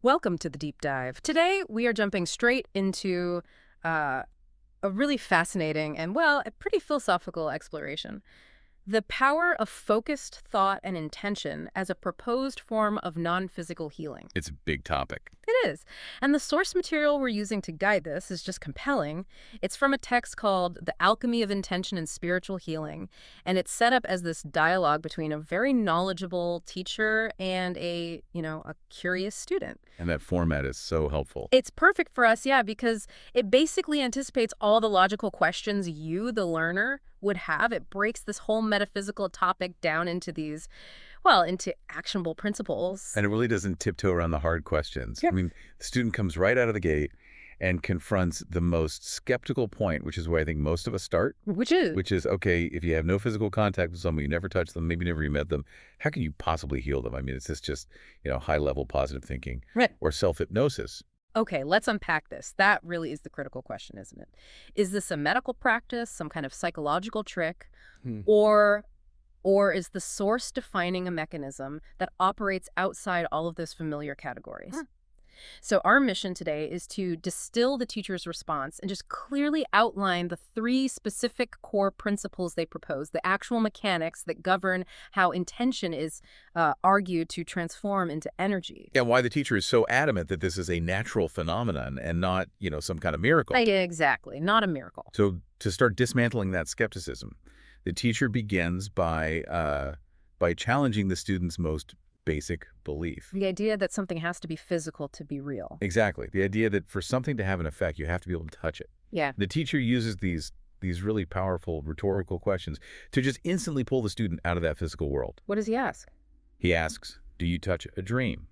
Welcome to the deep dive. Today, we are jumping straight into uh, a really fascinating and, well, a pretty philosophical exploration. The power of focused thought and intention as a proposed form of non-physical healing. It's a big topic. It is. And the source material we're using to guide this is just compelling. It's from a text called The Alchemy of Intention and Spiritual Healing. And it's set up as this dialogue between a very knowledgeable teacher and a curious student. And that format is so helpful. It's perfect for us, yeah, because it basically anticipates all the logical questions you, the learner, would have. It breaks this whole metaphysical topic down into into actionable principles. And it really doesn't tiptoe around the hard questions. Yeah. I mean, the student comes right out of the gate and confronts the most skeptical point, which is where I think most of us start. Which is? Okay, if you have no physical contact with someone, you never touched them, maybe never you met them, how can you possibly heal them? I mean, is this just, high-level positive thinking Right. or self-hypnosis? Okay, let's unpack this. That really is the critical question, isn't it? Is this a medical practice, some kind of psychological trick, or is the source defining a mechanism that operates outside all of those familiar categories? So our mission today is to distill the teacher's response and just clearly outline the three specific core principles they propose, the actual mechanics that govern how intention is argued to transform into energy. And why the teacher is so adamant that this is a natural phenomenon and not, some kind of miracle. Exactly, not a miracle. So to start dismantling that skepticism, the teacher begins by challenging the student's most basic belief. The idea that something has to be physical to be real. Exactly. The idea that for something to have an effect, you have to be able to touch it. Yeah. The teacher uses these really powerful rhetorical questions to just instantly pull the student out of that physical world. What does he ask? He asks, do you touch a dream?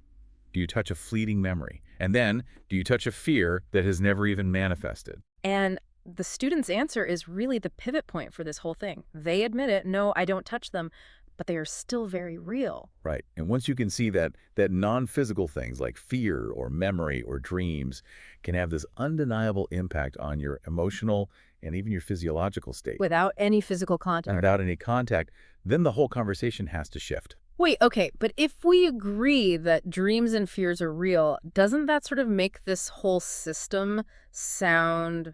Do you touch a fleeting memory? And then, do you touch a fear that has never even manifested? And the student's answer is really the pivot point for this whole thing. They admit it, no, I don't touch them, but they are still very real. Right. And once you can see that non-physical things like fear or memory or dreams can have this undeniable impact on your emotional and even your physiological state. Without any physical contact. And without any contact, then the whole conversation has to shift. Wait, okay, but if we agree that dreams and fears are real, doesn't that sort of make this whole system sound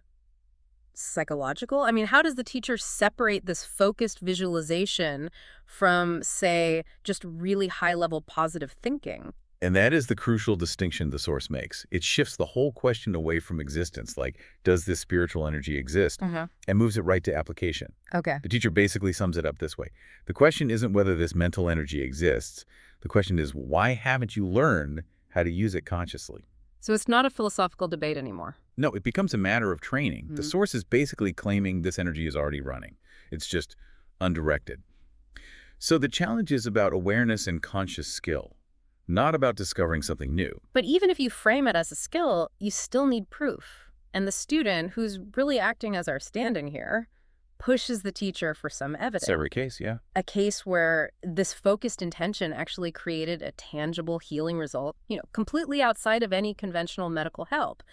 psychological? I mean, how does the teacher separate this focused visualization from, say, just really high-level positive thinking? And that is the crucial distinction the source makes. It shifts the whole question away from existence, like, does this spiritual energy exist, and moves it right to application. Okay. The teacher basically sums it up this way. The question isn't whether this mental energy exists. The question is, why haven't you learned how to use it consciously? So it's not a philosophical debate anymore. No, it becomes a matter of training. The source is basically claiming this energy is already running. It's just undirected. So the challenge is about awareness and conscious skill, not about discovering something new. But even if you frame it as a skill, you still need proof. And the student, who's really acting as our stand-in here, pushes the teacher for some evidence. It's every case, yeah. A case where this focused intention actually created a tangible healing result, completely outside of any conventional medical help.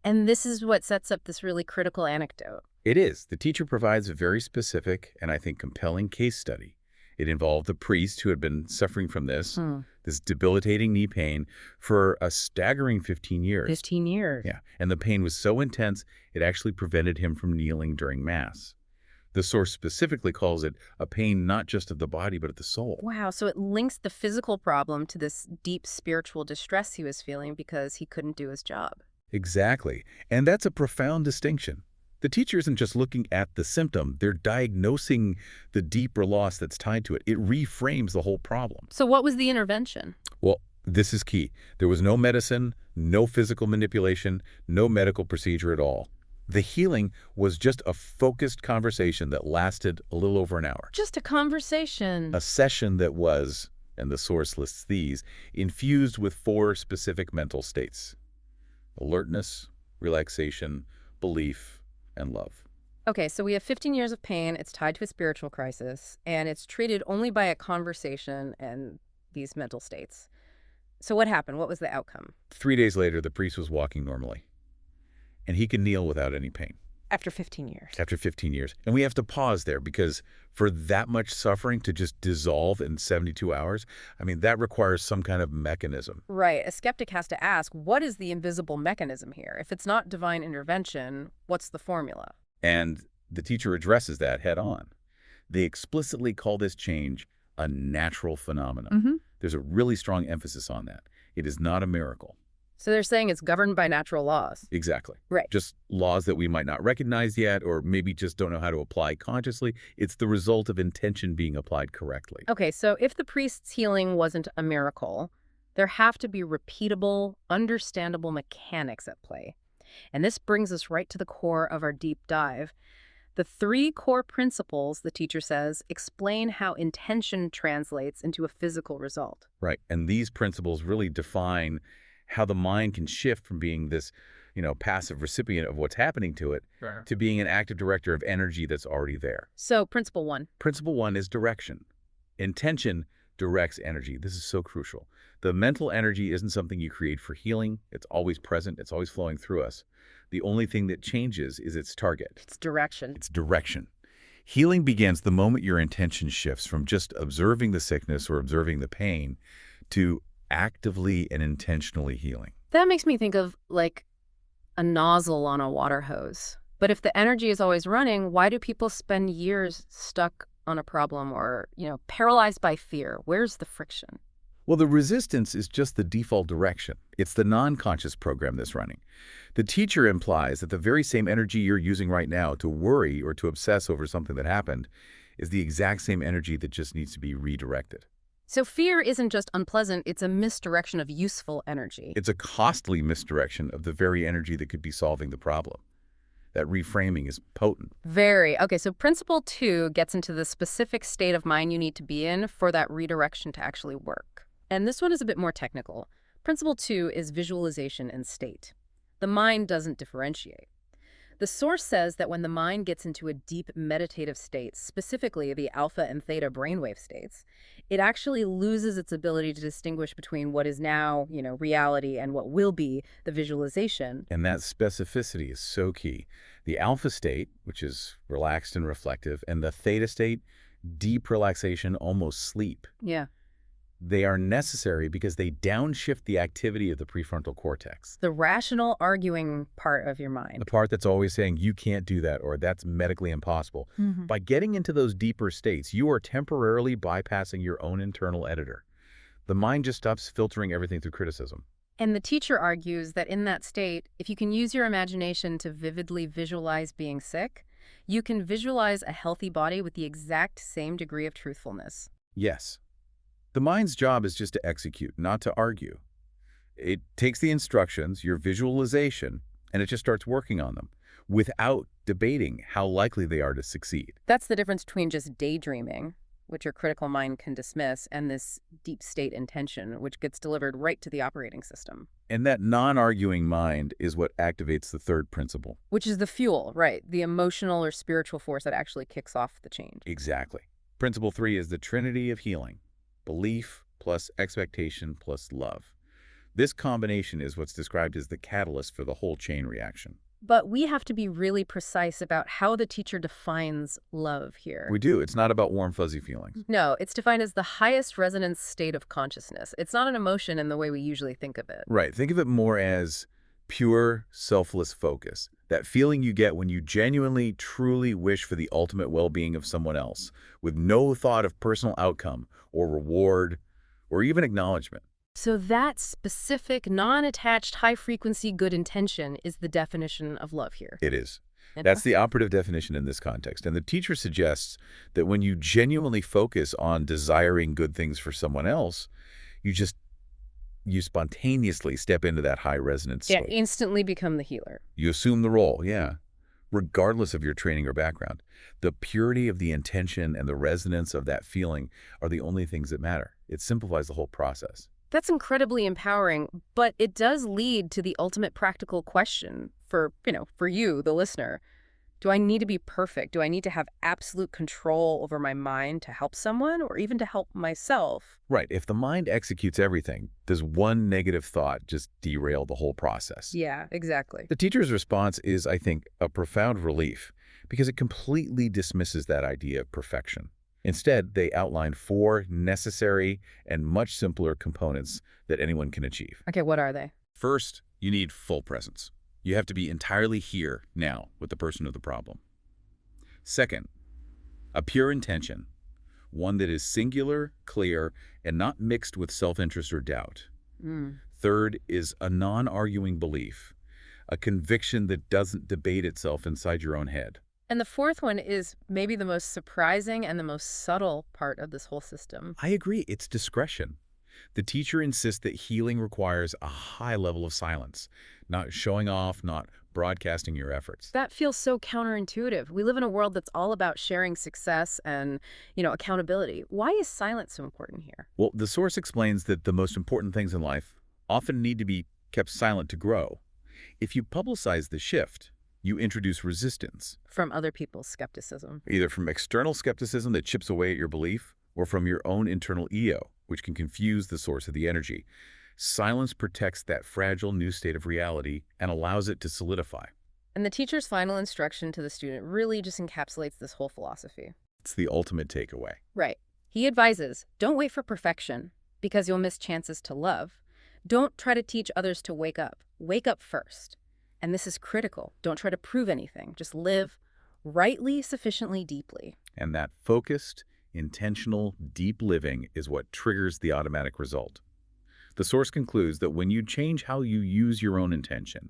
And this is what sets up this really critical anecdote. It is. The teacher provides a very specific and I think compelling case study. It involved a priest who had been suffering from this debilitating knee pain for a staggering 15 years. 15 years. Yeah. And the pain was so intense, it actually prevented him from kneeling during Mass. The source specifically calls it a pain not just of the body, but of the soul. Wow, so it links the physical problem to this deep spiritual distress he was feeling because he couldn't do his job. Exactly. And that's a profound distinction. The teacher isn't just looking at the symptom, they're diagnosing the deeper loss that's tied to it. It reframes the whole problem. So what was the intervention? Well, this is key. There was no medicine, no physical manipulation, no medical procedure at all. The healing was just a focused conversation that lasted a little over an hour. Just a conversation. A session that was, and the source lists these, infused with 4 specific mental states: alertness, relaxation, belief, and love. Okay, so we have 15 years of pain. It's tied to a spiritual crisis, and it's treated only by a conversation and these mental states. So what happened? What was the outcome? 3 days later, the priest was walking normally, and he could kneel without any pain. After 15 years. After 15 years. And we have to pause there because for that much suffering to just dissolve in 72 hours, I mean, that requires some kind of mechanism. Right. A skeptic has to ask, what is the invisible mechanism here? If it's not divine intervention, what's the formula? And the teacher addresses that head on. They explicitly call this change a natural phenomenon. There's a really strong emphasis on that. It is not a miracle. So they're saying it's governed by natural laws. Exactly. Right. Just laws that we might not recognize yet or maybe just don't know how to apply consciously. It's the result of intention being applied correctly. Okay, so if the priest's healing wasn't a miracle, there have to be repeatable, understandable mechanics at play. And this brings us right to the core of our deep dive. The 3 core principles, the teacher says, explain how intention translates into a physical result. Right. And these principles really define how the mind can shift from being this, passive recipient of what's happening to it to being an active director of energy that's already there. So, principle 1. Principle 1 is direction. Intention directs energy. This is so crucial. The mental energy isn't something you create for healing. It's always present. It's always flowing through us. The only thing that changes is its target. It's direction. It's direction. Healing begins the moment your intention shifts from just observing the sickness or observing the pain to actively and intentionally healing. That makes me think of, like, a nozzle on a water hose. But if the energy is always running, why do people spend years stuck on a problem or, paralyzed by fear? Where's the friction? Well, the resistance is just the default direction. It's the non-conscious program that's running. The teacher implies that the very same energy you're using right now to worry or to obsess over something that happened is the exact same energy that just needs to be redirected. So fear isn't just unpleasant, it's a misdirection of useful energy. It's a costly misdirection of the very energy that could be solving the problem. That reframing is potent. Very. Okay, so principle 2 gets into the specific state of mind you need to be in for that redirection to actually work. And this one is a bit more technical. Principle 2 is visualization and state. The mind doesn't differentiate. The source says that when the mind gets into a deep meditative state, specifically the alpha and theta brainwave states, it actually loses its ability to distinguish between what is now, reality and what will be the visualization. And that specificity is so key. The alpha state, which is relaxed and reflective, and the theta state, deep relaxation, almost sleep. Yeah. They are necessary because they downshift the activity of the prefrontal cortex. The rational arguing part of your mind. The part that's always saying, you can't do that, or that's medically impossible. By getting into those deeper states, you are temporarily bypassing your own internal editor. The mind just stops filtering everything through criticism. And the teacher argues that in that state, if you can use your imagination to vividly visualize being sick, you can visualize a healthy body with the exact same degree of truthfulness. Yes. The mind's job is just to execute, not to argue. It takes the instructions, your visualization, and it just starts working on them without debating how likely they are to succeed. That's the difference between just daydreaming, which your critical mind can dismiss, and this deep state intention, which gets delivered right to the operating system. And that non-arguing mind is what activates the 3rd principle. Which is the fuel, right? The emotional or spiritual force that actually kicks off the change. Exactly. Principle 3 is the trinity of healing. Belief plus expectation plus love. This combination is what's described as the catalyst for the whole chain reaction. But we have to be really precise about how the teacher defines love here. We do. It's not about warm, fuzzy feelings. No, it's defined as the highest resonance state of consciousness. It's not an emotion in the way we usually think of it. Right. Think of it more as pure, selfless focus. That feeling you get when you genuinely, truly wish for the ultimate well-being of someone else, with no thought of personal outcome or reward or even acknowledgement. So that specific, non-attached, high-frequency good intention is the definition of love here. It is. That's the operative definition in this context. And the teacher suggests that when you genuinely focus on desiring good things for someone else, you spontaneously step into that high resonance state. Yeah, instantly become the healer. You assume the role, yeah, regardless of your training or background. The purity of the intention and the resonance of that feeling are the only things that matter. It simplifies the whole process. That's incredibly empowering, but it does lead to the ultimate practical question for you, the listener. Do I need to be perfect? Do I need to have absolute control over my mind to help someone or even to help myself? Right. If the mind executes everything, does one negative thought just derail the whole process? Yeah, exactly. The teacher's response is, I think, a profound relief because it completely dismisses that idea of perfection. Instead, they outline 4 necessary and much simpler components that anyone can achieve. Okay, what are they? First, you need full presence. You have to be entirely here, now, with the person of the problem. Second, a pure intention, one that is singular, clear, and not mixed with self-interest or doubt. Third is a non-arguing belief, a conviction that doesn't debate itself inside your own head. And the fourth one is maybe the most surprising and the most subtle part of this whole system. I agree, it's discretion. The teacher insists that healing requires a high level of silence, not showing off, not broadcasting your efforts. That feels so counterintuitive. We live in a world that's all about sharing success and, accountability. Why is silence so important here? Well, the source explains that the most important things in life often need to be kept silent to grow. If you publicize the shift, you introduce resistance. From other people's skepticism. Either from external skepticism that chips away at your belief, or from your own internal ego, which can confuse the source of the energy. Silence protects that fragile new state of reality and allows it to solidify. And the teacher's final instruction to the student really just encapsulates this whole philosophy. It's the ultimate takeaway. Right. He advises, don't wait for perfection, because you'll miss chances to love. Don't try to teach others to wake up. Wake up first. And this is critical. Don't try to prove anything. Just live rightly, sufficiently, deeply. And that focused, intentional, deep living is what triggers the automatic result. The source concludes that when you change how you use your own intention,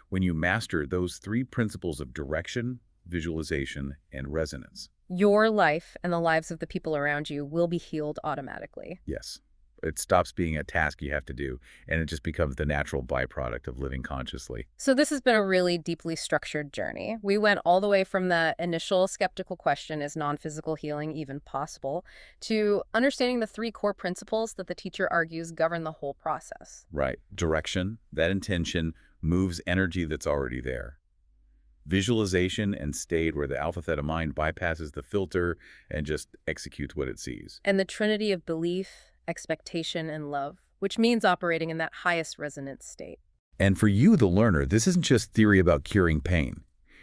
when you master those 3 principles of direction, visualization, and resonance. Your life and the lives of the people around you will be healed automatically. Yes. It stops being a task you have to do, and it just becomes the natural byproduct of living consciously. So this has been a really deeply structured journey. We went all the way from the initial skeptical question, is non-physical healing even possible, to understanding the 3 core principles that the teacher argues govern the whole process. Right. Direction, that intention, moves energy that's already there. Visualization and stayed where the alpha theta mind bypasses the filter and just executes what it sees. And the trinity of belief, expectation, and love, which means operating in that highest resonance state. And for you, the learner, this isn't just theory about curing pain.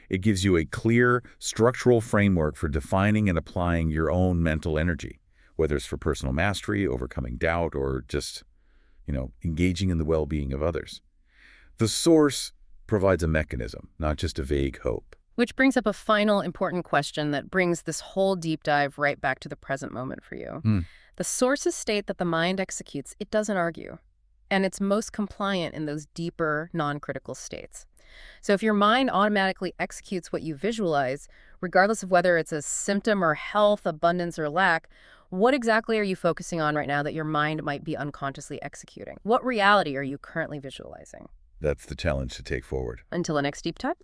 It gives you a clear, structural framework for defining and applying your own mental energy, whether it's for personal mastery, overcoming doubt, or just, engaging in the well-being of others. The source provides a mechanism, not just a vague hope. Which brings up a final important question that brings this whole deep dive right back to the present moment for you. The sources state that the mind executes, it doesn't argue, and it's most compliant in those deeper, non-critical states. So if your mind automatically executes what you visualize, regardless of whether it's a symptom or health, abundance or lack, what exactly are you focusing on right now that your mind might be unconsciously executing? What reality are you currently visualizing? That's the challenge to take forward. Until the next deep dive.